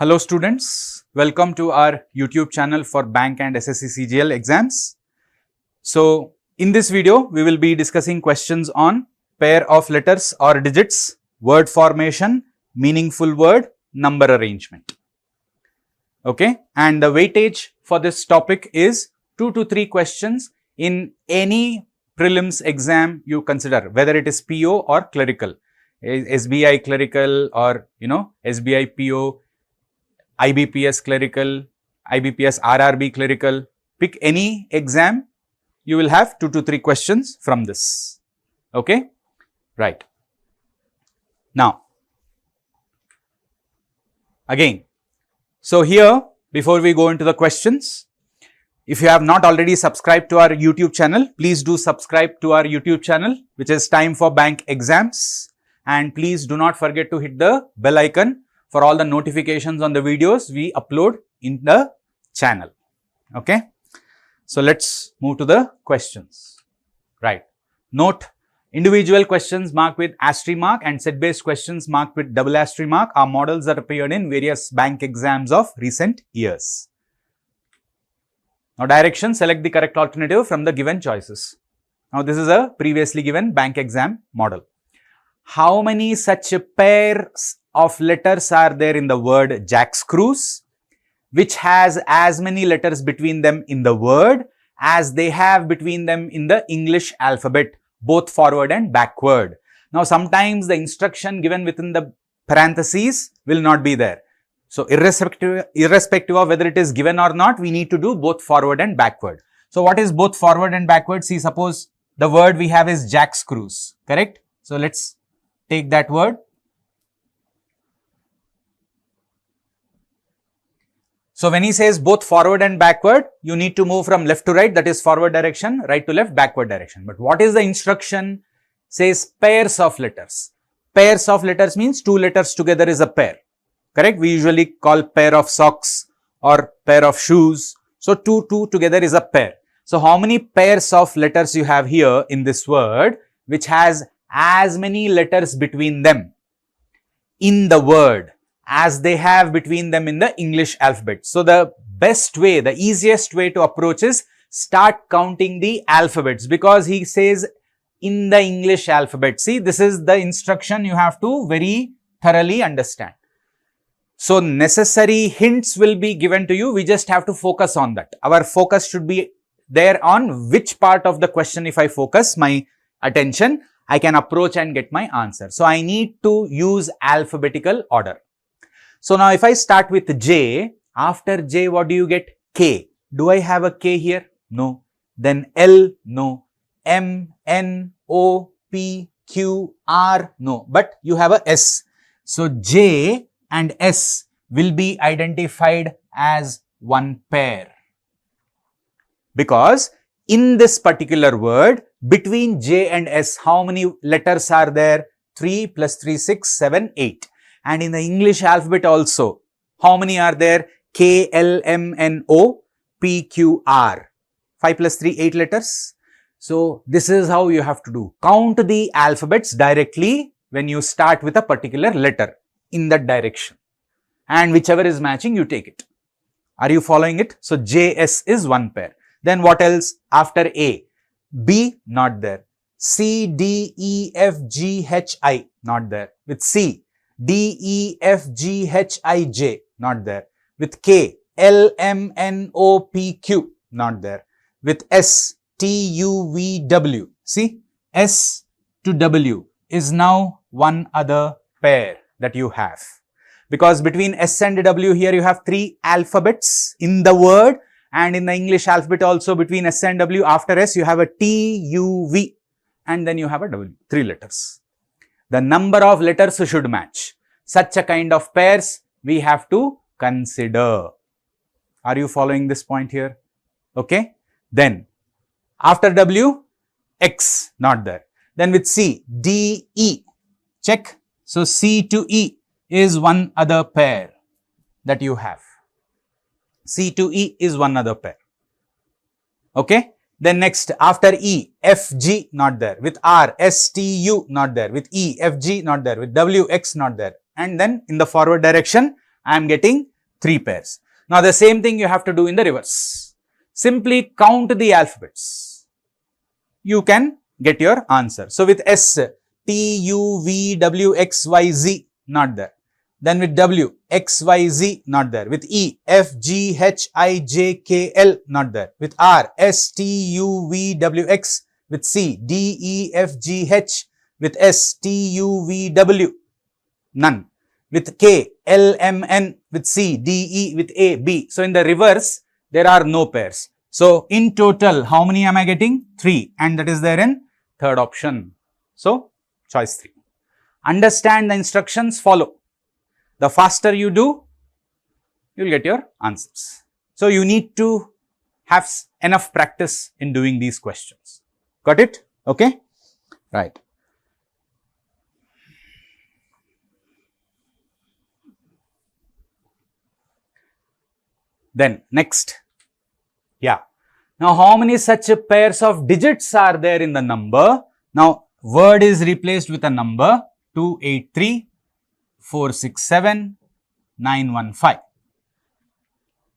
Hello students, welcome to our YouTube channel for bank and SSCCGLE exams. So in this video, we will be discussing questions on pair of letters or digits, word formation, meaningful word, number arrangement. Okay, and the weightage for this topic is 2 to 3 questions in any prelims exam you consider, whether it is PO or clerical, SBI clerical or SBI PO, IBPS clerical, IBPSRRB clerical, pick any exam, you will have 2 to 3 questions from this. Okay, right. Now, again, so here, before we go into the questions, if you have not already subscribed to our YouTube channel, please do subscribe to our YouTube channel, which is Time for Bank Exams, and please do not forget to hit the bell icon for all the notifications on the videos we upload in the channel. Okay. So let's move to the questions. Right. Note, individual questions marked with asterisk mark and set based questions marked with double asterisk mark are models that appeared in various bank exams of recent years. Now direction, select the correct alternative from the given choices. Now this is a previously given bank exam model. How many such pairs of letters are there in the word jack screws, which has as many letters between them in the word as they have between them in the English alphabet, both forward and backward. Now sometimes the instruction given within the parentheses will not be there. So irrespective of whether it is given or not, we need to do both forward and backward. So what is both forward and backward? See, suppose the word we have is jack screws, correct? So let's take that word. So when he says both forward and backward, you need to move from left to right, that is forward direction, right to left, backward direction. But what is the instruction? Says pairs of letters. Pairs of letters means 2 letters together is a pair. Correct? We usually call pair of socks or pair of shoes. So 2 together is a pair. So how many pairs of letters you have here in this word, which has as many letters between them in the word as they have between them in the English alphabet. So the best way, the easiest way to approach is start counting the alphabets, because he says in the English alphabet. See, this is the instruction you have to very thoroughly understand. So necessary hints will be given to you. We just have to focus on that. Our focus should be there on which part of the question, if I focus my attention, I can approach and get my answer. So I need to use alphabetical order. So now if I start with J, after J, what do you get? K. Do I have a K here? No. Then L? No. M, N, O, P, Q, R? No. But you have a S. So J and S will be identified as one pair. Because in this particular word, between J and S, how many letters are there? 3 plus 3, 6, 7, 8. And in the English alphabet also, how many are there? K, L, M, N, O, P, Q, R. 5 plus 3, 8 letters. So this is how you have to do. Count the alphabets directly when you start with a particular letter in that direction. And whichever is matching, you take it. Are you following it? So J, S is one pair. Then what else? After A, B, not there. C, D, E, F, G, H, I, not there. With C, D, E, F, G, H, I, J, not there. With K, L, M, N, O, P, Q, not there. With S, T, U, V, W. See, S to W is now one other pair that you have. Because between S and W here you have 3 alphabets in the word, and in the English alphabet also between S and W, after S you have a T, U, V, and then you have a W, 3 letters. The number of letters should match. Such a kind of pairs we have to consider. Are you following this point here? Okay. Then after W, X, not there. Then with C, D, E, check. So C to E is one other pair that you have. C to E is one other pair. Okay. Then next, after E, F, G, not there. With R, S, T, U, not there. With E, F, G, not there. With W, X, not there. And then in the forward direction, I am getting 3 pairs. Now the same thing you have to do in the reverse. Simply count the alphabets. You can get your answer. So with S, T, U, V, W, X, Y, Z, not there. Then with W, X, Y, Z, not there. With E, F, G, H, I, J, K, L, not there. With R, S, T, U, V, W, X. With C, D, E, F, G, H. With S, T, U, V, W, none. With K, L, M, N. With C, D, E. With A, B. So in the reverse, there are no pairs. So in total, how many am I getting? 3. And that is there in third option. So choice 3. Understand the instructions, follow. The faster you do, you will get your answers. So you need to have enough practice in doing these questions. Got it? Okay? Right. Then next. Yeah. Now how many such pairs of digits are there in the number? Now word is replaced with a number 283. 467 915,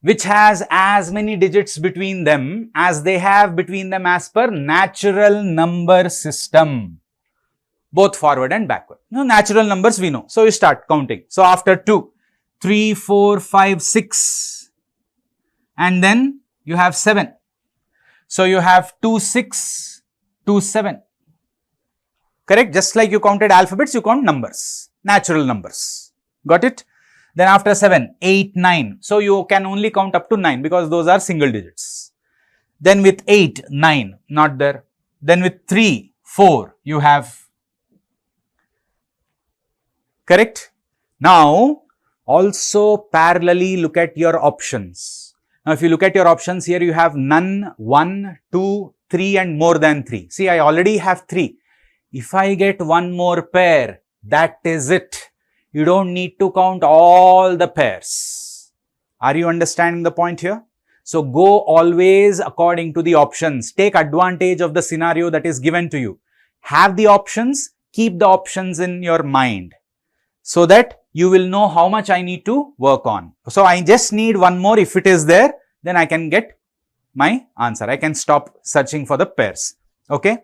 which has as many digits between them as they have between them as per natural number system, both forward and backward. Now natural numbers we know, so we start counting. So after 2, 3, 4, 5, 6, and then you have 7. So you have 2, 6, 2, 7. Correct? Just like you counted alphabets, you count numbers. Natural numbers. Got it? Then after 7, 8, 9. So you can only count up to 9 because those are single digits. Then with 8, 9, not there. Then with 3, 4, you have. Correct? Now, also parallelly look at your options. Now, if you look at your options here, you have none, 1, 2, 3 and more than 3. See, I already have 3. If I get one more pair, that is it. You don't need to count all the pairs. Are you understanding the point here? So go always according to the options. Take advantage of the scenario that is given to you. Have the options, keep the options in your mind so that you will know how much I need to work on. So I just need one more. If it is there, then I can get my answer. I can stop searching for the pairs. Okay.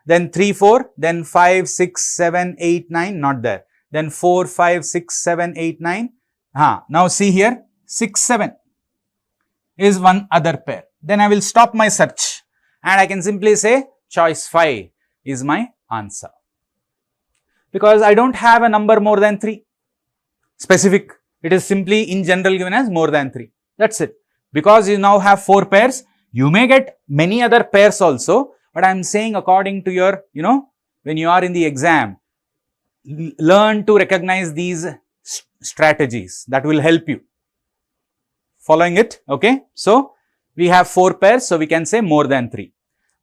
Then 3, 4, then 5, 6, 7, 8, 9, not there. Then 4, 5, 6, 7, 8, 9. Now see here, 6, 7 is one other pair. Then I will stop my search and I can simply say choice 5 is my answer. Because I don't have a number more than 3. Specific. It is simply in general given as more than 3. That's it. Because you now have 4 pairs, you may get many other pairs also. But I am saying according to your, when you are in the exam, learn to recognize these strategies that will help you. Following it? Okay. So, we have 4 pairs. So, we can say more than 3.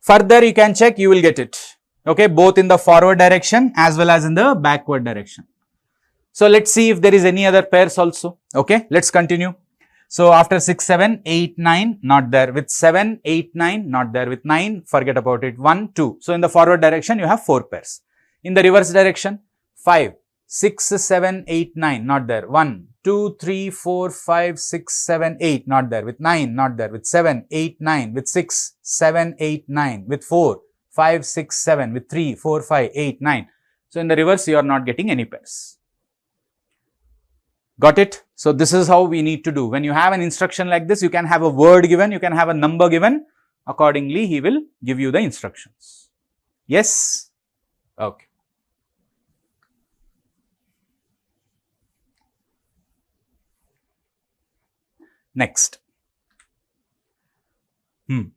Further, you can check, you will get it. Okay. Both in the forward direction as well as in the backward direction. So, let's see if there is any other pairs also. Okay. Let's continue. So, after 6, 7, 8, 9, not there. With 7, 8, 9, not there. With 9, forget about it. 1, 2. So, in the forward direction, you have 4 pairs. In the reverse direction, 5, 6, 7, 8, 9, not there. 1, 2, 3, 4, 5, 6, 7, 8, not there. With 9, not there. With 7, 8, 9. With 6, 7, 8, 9. With 4, 5, 6, 7. With 3, 4, 5, 8, 9. So, in the reverse, you are not getting any pairs. Got it? So, this is how we need to do. When you have an instruction like this, you can have a word given, you can have a number given. Accordingly, he will give you the instructions. Yes? Okay. Next.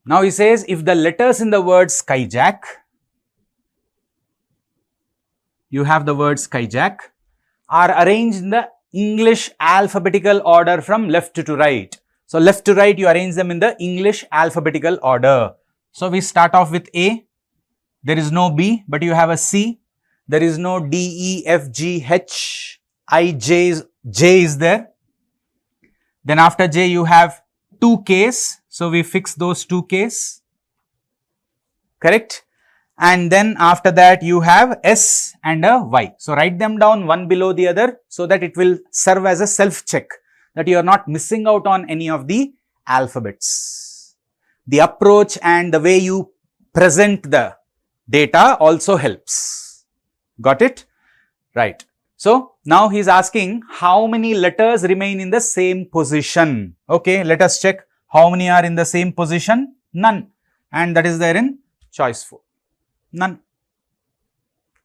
Now, he says, if the letters in the word skyjack, you have the word skyjack, are arranged in the English alphabetical order from left to right. So, left to right, you arrange them in the English alphabetical order. So, we start off with A. There is no B, but you have a C. There is no D, E, F, G, H, I, J is there. Then after J, you have 2 Ks. So, we fix those 2 Ks. Correct? And then after that, you have S and a Y. So, write them down one below the other so that it will serve as a self-check. that you are not missing out on any of the alphabets. The approach and the way you present the data also helps. Got it? Right. So now he is asking how many letters remain in the same position. Okay, let us check how many are in the same position. None. And that is there in choice 4. None.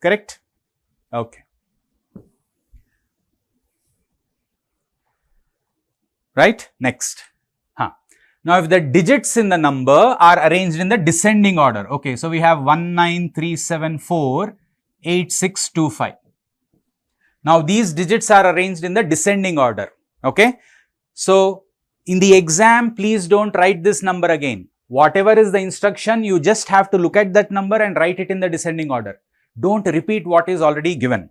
Correct? Okay. Right? Next. Now, if the digits in the number are arranged in the descending order. Okay, so we have 19374 8625. Now, these digits are arranged in the descending order. Okay. So, in the exam, please don't write this number again. Whatever is the instruction, you just have to look at that number and write it in the descending order. Don't repeat what is already given.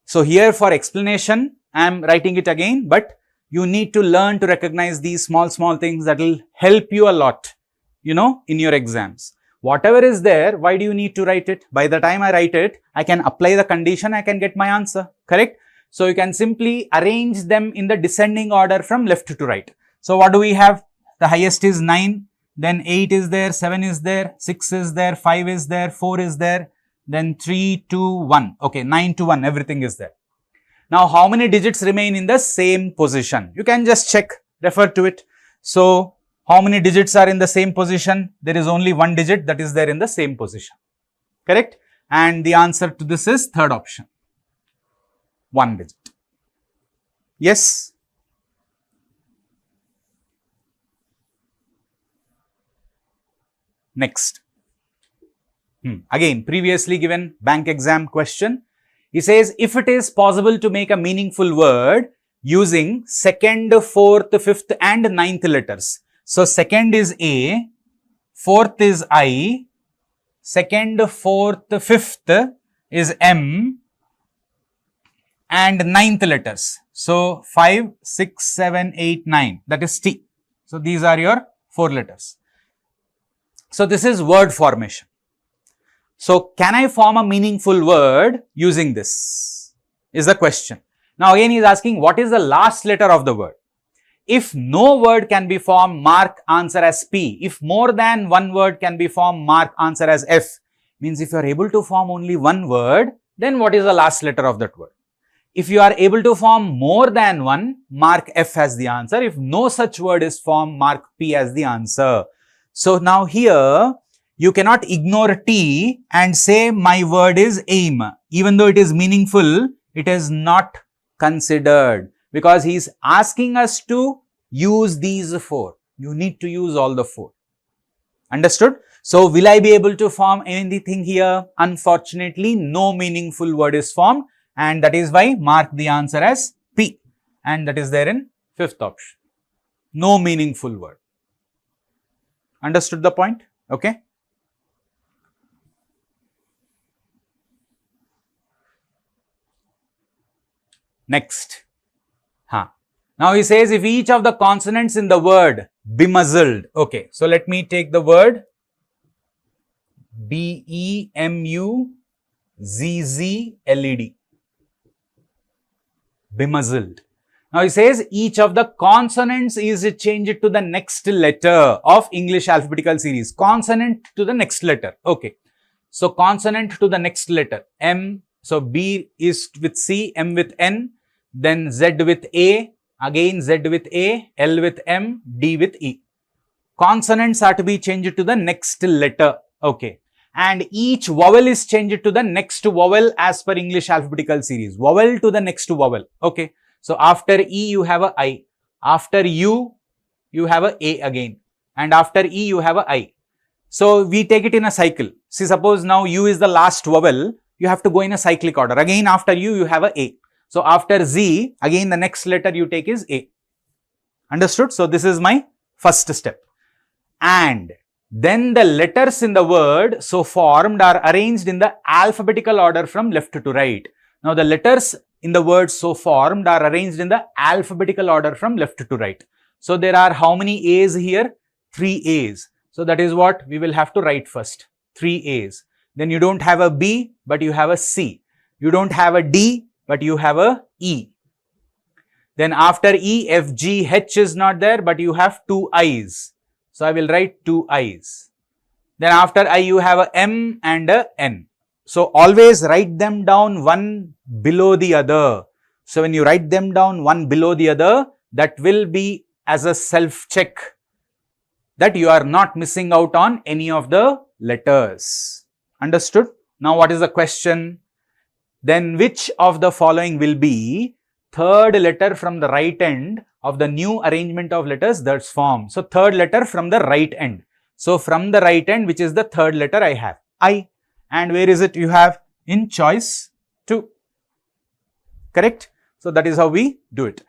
So, here for explanation, I am writing it again, but you need to learn to recognize these small things that will help you a lot, in your exams. Whatever is there, why do you need to write it? By the time I write it, I can apply the condition, I can get my answer, correct? So, you can simply arrange them in the descending order from left to right. So, what do we have? The highest is 9, then 8 is there, 7 is there, 6 is there, 5 is there, 4 is there, then 3, 2, 1. Okay, 9 to 1, everything is there. Now, how many digits remain in the same position? You can just check, refer to it. So, how many digits are in the same position? There is only one digit that is there in the same position. Correct? And the answer to this is third option. One digit. Yes? Next. Again, previously given bank exam question. He says, if it is possible to make a meaningful word using second, fourth, fifth and ninth letters. So, second is A, fourth is I, second, fourth, fifth is M and ninth letters. So, 5, 6, 7, 8, 9, that is T. So, these are your 4 letters. So, this is word formation. So, can I form a meaningful word using this? Is the question. Now, again he is asking what is the last letter of the word? If no word can be formed, mark answer as P. If more than one word can be formed, mark answer as F. Means if you are able to form only one word, then what is the last letter of that word? If you are able to form more than one, mark F as the answer. If no such word is formed, mark P as the answer. So, now here you cannot ignore T and say my word is aim. Even though it is meaningful, it is not considered because he is asking us to use these 4. You need to use all the 4. Understood? So, will I be able to form anything here? Unfortunately, no meaningful word is formed and that is why mark the answer as P and that is there in 5th option. No meaningful word. Understood the point? Okay. Next. Now, he says if each of the consonants in the word bemuzzled. Okay. So, let me take the word B-E-M-U-Z-Z-L-E-D. Bemuzzled. Now, he says each of the consonants is changed to the next letter of English alphabetical series. Consonant to the next letter. Okay. So, consonant to the next letter. M. So, B is with C, M with N, then Z with A, again Z with A, L with M, D with E. Consonants are to be changed to the next letter. Okay. And each vowel is changed to the next vowel as per English alphabetical series. Vowel to the next vowel. Okay. So, after E you have a I. After U, you have a again. And after E you have a I. So, we take it in a cycle. See, suppose now U is the last vowel. You have to go in a cyclic order. Again, after U, you have a A. So, after Z, again the next letter you take is A. Understood? So, this is my first step. And then the letters in the word so formed are arranged in the alphabetical order from left to right. Now, the letters in the word so formed are arranged in the alphabetical order from left to right. So, there are how many A's here? 3 A's. So, that is what we will have to write first. 3 A's. Then you don't have a B, but you have a C. You don't have a D, but you have a E. Then after E, F, G, H is not there, but you have two I's. So I will write two I's. Then after I, you have a M and a N. So always write them down one below the other. So when you write them down one below the other, that will be as a self-check that you are not missing out on any of the letters. Understood? Now what is the question? Then which of the following will be third letter from the right end of the new arrangement of letters that's formed? So third letter from the right end. So from the right end, which is the third letter I have? I. And where is it? You have in choice 2. Correct? So that is how we do it.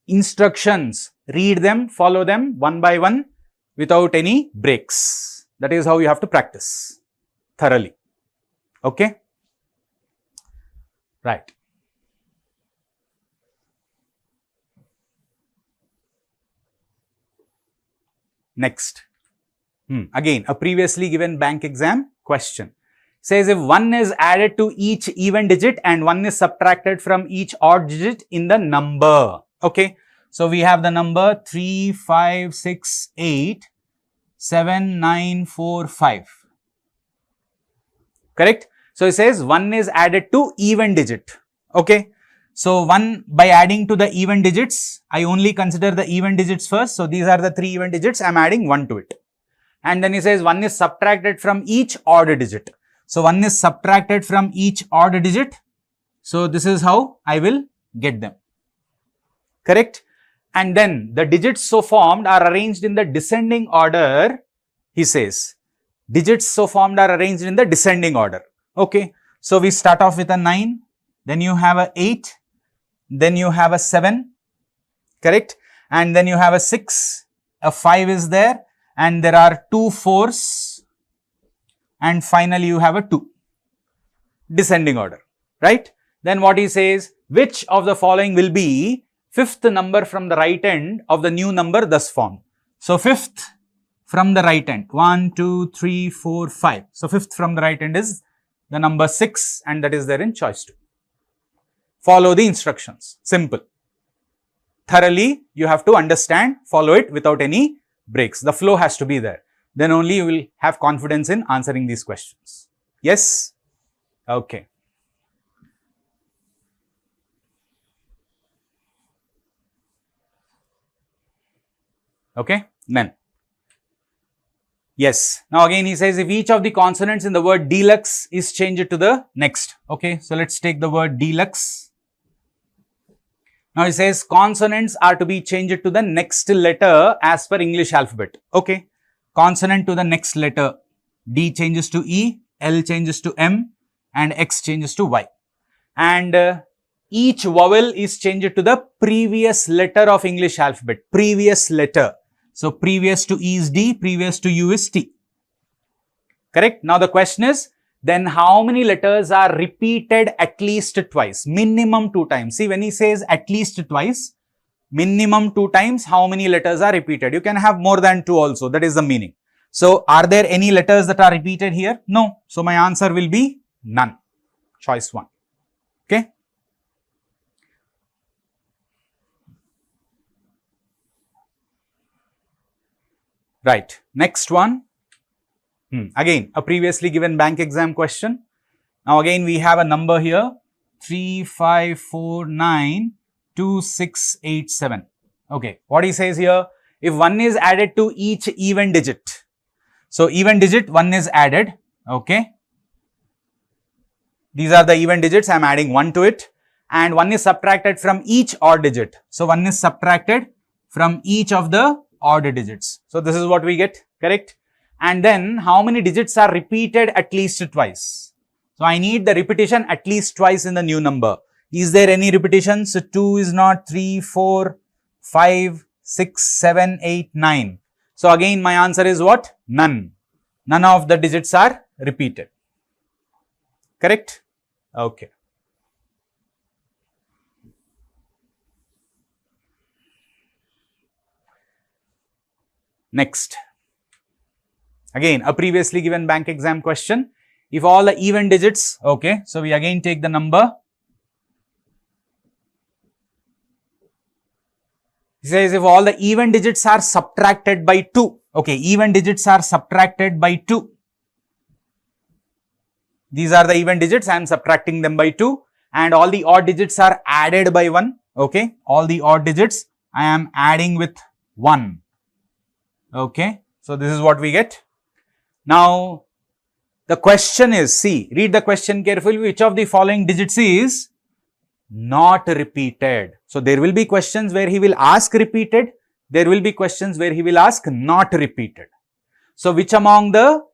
Instructions, read them, follow them one by one without any breaks. That is how you have to practice thoroughly. Okay? Right. Next. Again, a previously given bank exam question. Says if 1 is added to each even digit and 1 is subtracted from each odd digit in the number. Okay. So we have the number 3, 5, 6, 8, 7, 9, 4, 5. Correct? So it says 1 is added to even digit. Okay. So 1 by adding to the even digits, I only consider the even digits first. So these are the 3 even digits. I am adding 1 to it. And then he says 1 is subtracted from each odd digit. So 1 is subtracted from each odd digit. So this is how I will get them. Correct? And then the digits so formed are arranged in the descending order. He says digits so formed are arranged in the descending order. Okay. So we start off with a 9. Then you have a 8. Then you have a 7. Correct? And then you have a 6. A 5 is there. And there are 2 4s. And finally you have a 2. Descending order. Right? Then what he says, which of the following will be fifth number from the right end of the new number thus formed? So fifth from the right end. 1, 2, 3, 4, 5. So fifth from the right end is the number 6 and that is there in choice 2. Follow the instructions. Simple. Thoroughly you have to understand, follow it without any breaks. The flow has to be there. Then only you will have confidence in answering these questions. Yes? Okay. Okay, then. Yes. Now again he says if each of the consonants in the word deluxe is changed to the next. Okay, so let's take the word deluxe. Now he says consonants are to be changed to the next letter as per English alphabet. Okay, consonant to the next letter. D changes to E, L changes to M and X changes to Y. And each vowel is changed to the previous letter of English alphabet. Previous letter. So previous to E is D, previous to U is T. Correct? Now the question is, then how many letters are repeated at least twice? Minimum 2 times. See, when he says at least twice, minimum 2 times, how many letters are repeated? You can have more than 2 also. That is the meaning. So are there any letters that are repeated here? No. So my answer will be none. Choice 1. Okay. Right. Next one. Again, a previously given bank exam question. Now again, we have a number here. 3, 5, 4, 9, 2, 6, 8, 7. Okay. What he says here, if 1 is added to each even digit. So even digit 1 is added. Okay. These are the even digits. I am adding 1 to it. And 1 is subtracted from each odd digit. So 1 is subtracted from each of the odd digits. So this is what we get. Correct? And then how many digits are repeated at least twice? So I need the repetition at least twice in the new number. Is there any repetition? So 2 is not, 3, 4, 5, 6, 7, 8, 9. So again my answer is what? None. None of the digits are repeated. Correct? Okay. Next. Again, a previously given bank exam question. If all the even digits, okay, so we again take the number He says if all the even digits are subtracted by 2. Okay, even digits are subtracted by 2. These are the even digits, I am subtracting them by 2, and all the odd digits are added by 1. Okay, all the odd digits I am adding with 1. Okay, so this is what we get. Now, the question is, see, read the question carefully, which of the following digits is not repeated? So, there will be questions where he will ask repeated, there will be questions where he will ask not repeated. So, which among the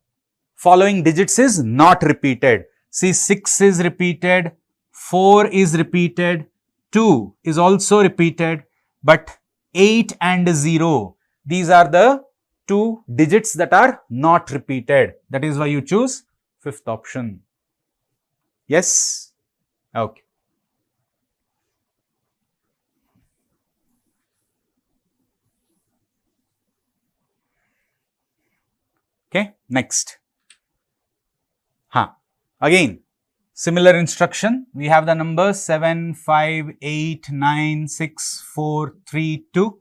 following digits is not repeated? See, 6 is repeated, 4 is repeated, 2 is also repeated, but 8 and 0, these are the 2 digits that are not repeated. That is why you choose 5th option. Yes? Okay. Okay, next. Again, similar instruction. We have the numbers 7, 5, 8, 9, 6, 4, 3, 2.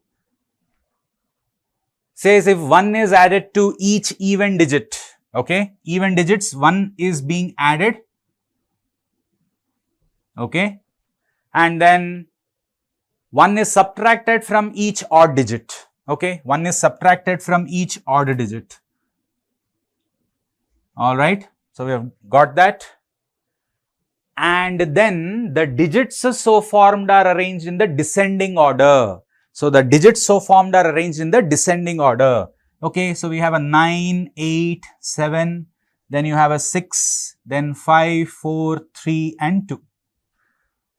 Says if 1 is added to each even digit, okay, even digits, 1 is being added, okay, and then 1 is subtracted from each odd digit, okay, 1 is subtracted from each odd digit. Alright, so we have got that. And then the digits so formed are arranged in the descending order. So, the digits so formed are arranged in the descending order. Okay, so we have a 9, 8, 7, then you have a 6, then 5, 4, 3 and 2.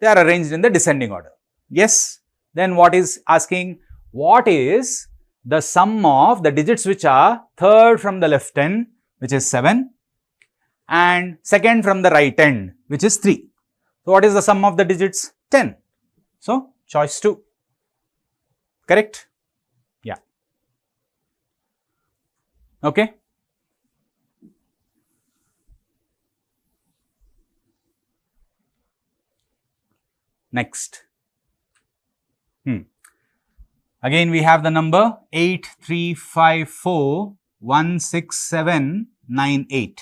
They are arranged in the descending order. Yes, then what is asking? What is the sum of the digits which are third from the left end, which is 7, and second from the right end, which is 3. So, what is the sum of the digits? 10. So, choice 2. Correct? Yeah. Okay. Next. Again, we have the number 8354167998.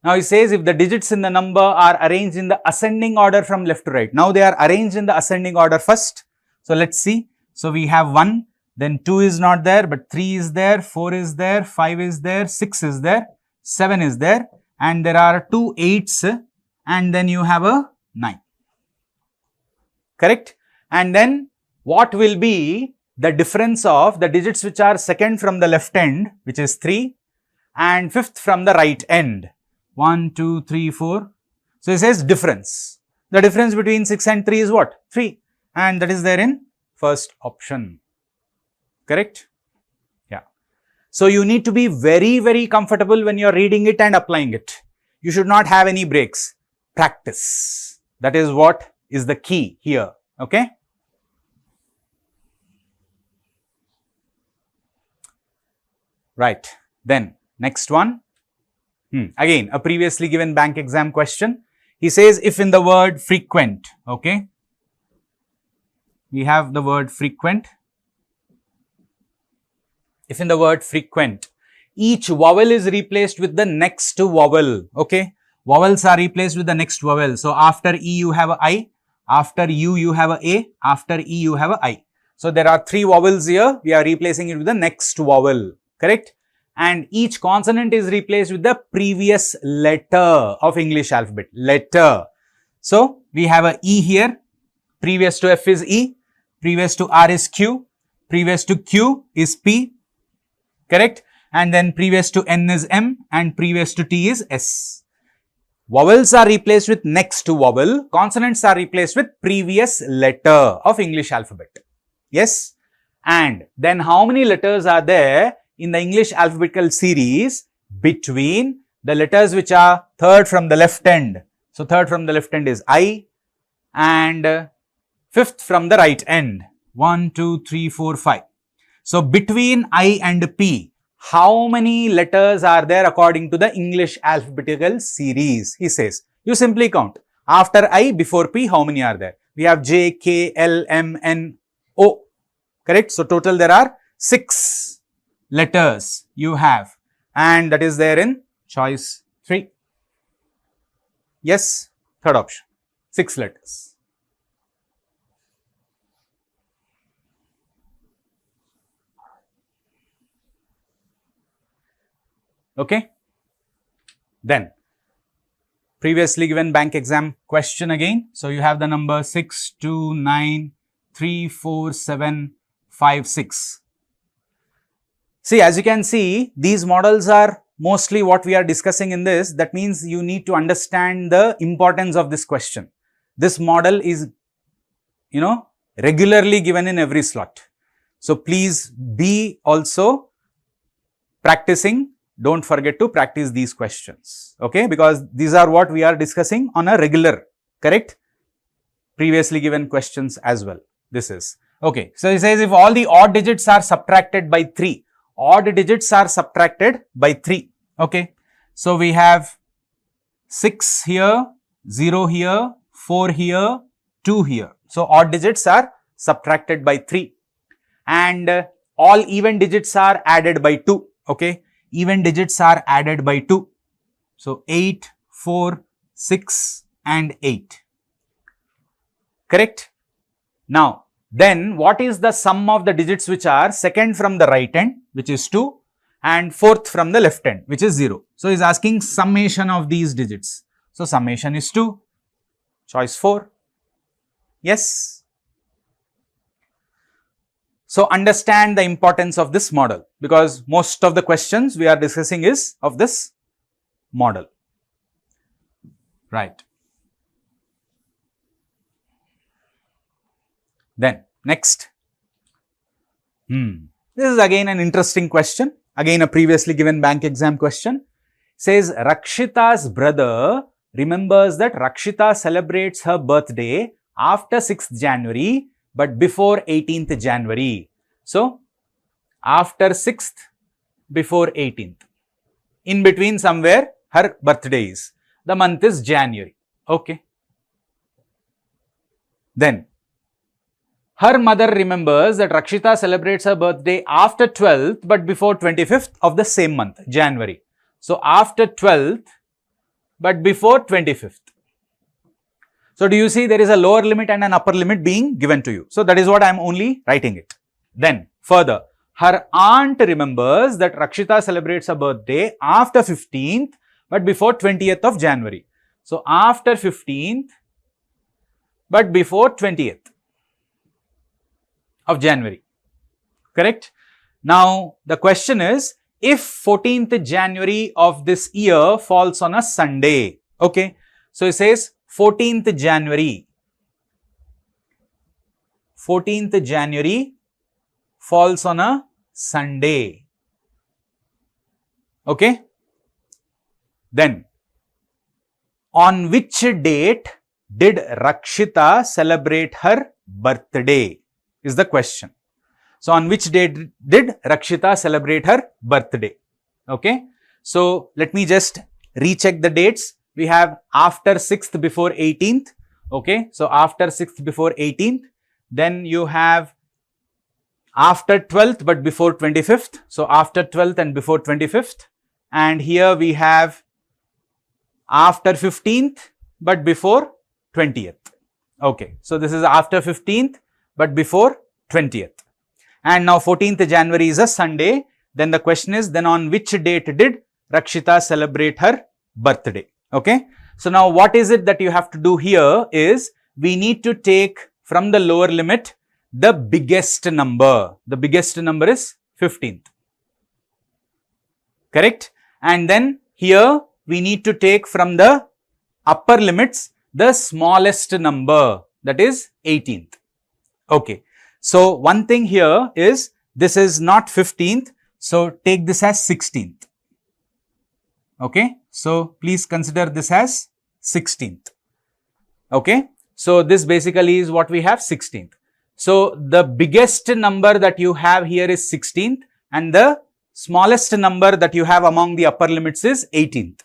Now, he says if the digits in the number are arranged in the ascending order from left to right. Now, they are arranged in the ascending order first. So, let's see. So, we have 1, then 2 is not there, but 3 is there, 4 is there, 5 is there, 6 is there, 7 is there, and there are 2 8s, and then you have a 9. Correct? And then what will be the difference of the digits which are second from the left end, which is 3, and fifth from the right end, 1, 2, 3, 4. So, it says difference. The difference between 6 and 3 is what? 3, and that is there in first option. Correct? Yeah. So, you need to be very, very comfortable when you are reading it and applying it. You should not have any breaks. Practice. That is what is the key here. Okay? Right. Then, next one. Again, a previously given bank exam question. He says if in the word frequent, okay, we have the word frequent. If in the word frequent, each vowel is replaced with the next vowel, okay. Vowels are replaced with the next vowel. So, after E you have a I, after U you have a, after E you have a I. So, there are 3 vowels here, we are replacing it with the next vowel, correct. And each consonant is replaced with the previous letter of English alphabet, letter. So, we have a E here, previous to F is E, previous to R is Q, previous to Q is P, correct, and then previous to N is M and previous to T is S. Vowels are replaced with next vowel, consonants are replaced with previous letter of English alphabet. Yes, and then how many letters are there in the English alphabetical series between the letters which are third from the left end? So, third from the left end is I and fifth from the right end, 1, 2, 3, 4, 5. So, between I and P, how many letters are there according to the English alphabetical series? He says, you simply count. After I, before P, how many are there? We have J, K, L, M, N, O. correct? So total there are 6 letters you have, and that is there in choice 3. Yes, third option, 6 letters. Okay. Then previously given bank exam question again. So you have the number 6, 2, 9, 3, 4, 7, 5, 6. See, as you can see, these models are mostly what we are discussing in this. That means you need to understand the importance of this question. This model is, regularly given in every slot. So please be also practicing. Don't forget to practice these questions, okay? Because these are what we are discussing on a regular, correct? Previously given questions as well. This is, okay. So it says if all the odd digits are subtracted by 3, odd digits are subtracted by 3, okay? So we have 6 here, 0 here, 4 here, 2 here. So odd digits are subtracted by 3, and all even digits are added by 2, okay? Even digits are added by 2. So 8, 4, 6 and 8. Correct? Now, then what is the sum of the digits which are second from the right end, which is 2, and fourth from the left end, which is 0. So he is asking summation of these digits. So summation is 2. Choice 4. Yes. So understand the importance of this model, because most of the questions we are discussing is of this model, right? Then next, this is again an interesting question, again a previously given bank exam question. Says Rakshita's brother remembers that Rakshita celebrates her birthday after 6th January but before 18th January. So, after 6th, before 18th. In between somewhere her birthday is. The month is January. Okay. Then, her mother remembers that Rakshita celebrates her birthday after 12th but before 25th of the same month, January. So, after 12th but before 25th. So, do you see there is a lower limit and an upper limit being given to you? So, that is what I am only writing it. Then, further, her aunt remembers that Rakshita celebrates her birthday after 15th but before 20th of January. So, after 15th but before 20th of January. Correct? Now, the question is, if 14th January of this year falls on a Sunday, okay? So, it says 14th January. 14th January falls on a Sunday. Okay? Then, on which date did Rakshita celebrate her birthday? Is the question. So, on which date did Rakshita celebrate her birthday? Okay? So, let me just recheck the dates. We have after 6th before 18th. Okay? So, after 6th before 18th. Then you have after 12th but before 25th. So, after 12th and before 25th. And here we have after 15th but before 20th. Okay. So, this is after 15th but before 20th. And now 14th January is a Sunday. Then the question is, then on which date did Rakshita celebrate her birthday? Okay. So, now what is it that you have to do here is, we need to take from the lower limit the biggest number. The biggest number is 15th. Correct? And then here we need to take from the upper limits the smallest number, that is 18th. Okay. So, one thing here is, this is not 15th. So, take this as 16th. Okay. So, please consider this as 16th. Okay. So, this basically is what we have, 16th. So, the biggest number that you have here is 16th, and the smallest number that you have among the upper limits is 18th.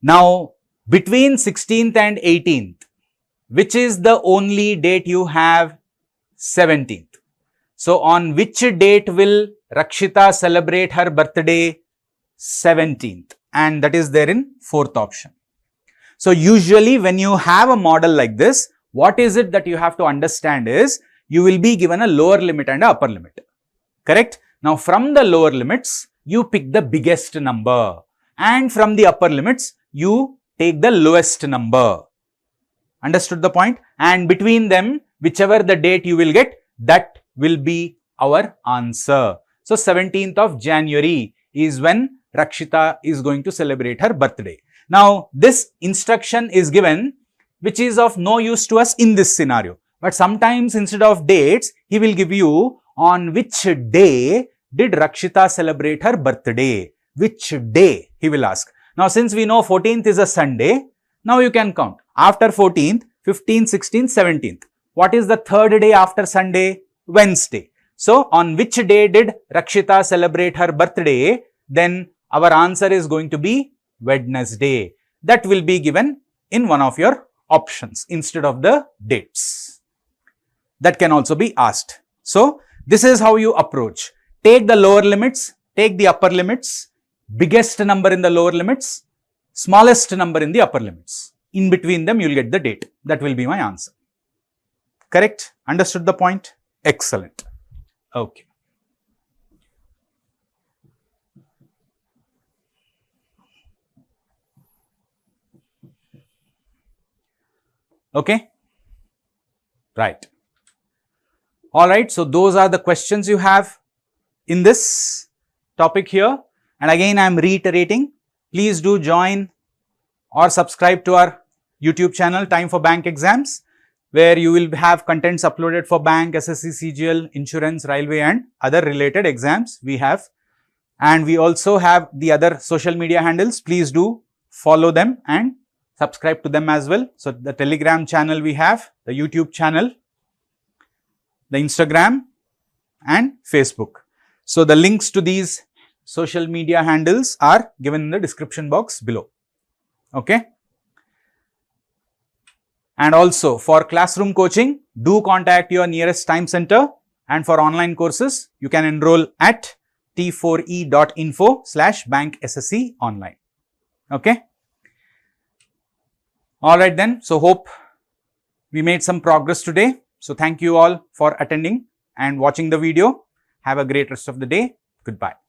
Now, between 16th and 18th, which is the only date you have? 17th. So on which date will Rakshita celebrate her birthday? 17th, and that is there in fourth option. So usually when you have a model like this, what is it that you have to understand is you will be given a lower limit and an upper limit. Correct? Now from the lower limits, you pick the biggest number, and from the upper limits, you take the lowest number. Understood the point? And between them, whichever the date you will get, that will be our answer. So 17th of January is when Rakshita is going to celebrate her birthday. Now this instruction is given, which is of no use to us in this scenario. But sometimes instead of dates, he will give you on which day did Rakshita celebrate her birthday. Which day he will ask. Now since we know 14th is a Sunday, now you can count. After 14th, 15th, 16th, 17th. What is the third day after Sunday? Wednesday. So on which day did Rakshita celebrate her birthday? Then our answer is going to be Wednesday. That will be given in one of your options instead of the dates. That can also be asked. So this is how you approach. Take the lower limits, take the upper limits, biggest number in the lower limits, smallest number in the upper limits. In between them, you will get the date. That will be my answer. Correct? Understood the point? Excellent. Okay. Okay? Right. Alright, so those are the questions you have in this topic here. And again, I am reiterating, please do join or subscribe to our YouTube channel, Time for Bank Exams, where you will have contents uploaded for bank, SSC, CGL, insurance, railway and other related exams we have. And we also have the other social media handles. Please do follow them and subscribe to them as well. So the Telegram channel we have, the YouTube channel, the Instagram and Facebook. So the links to these social media handles are given in the description box below. Okay. And also for classroom coaching, do contact your nearest time center, and for online courses, you can enroll at t4e.info/bankssconline. Okay. Alright then, so hope we made some progress today. So thank you all for attending and watching the video. Have a great rest of the day. Goodbye.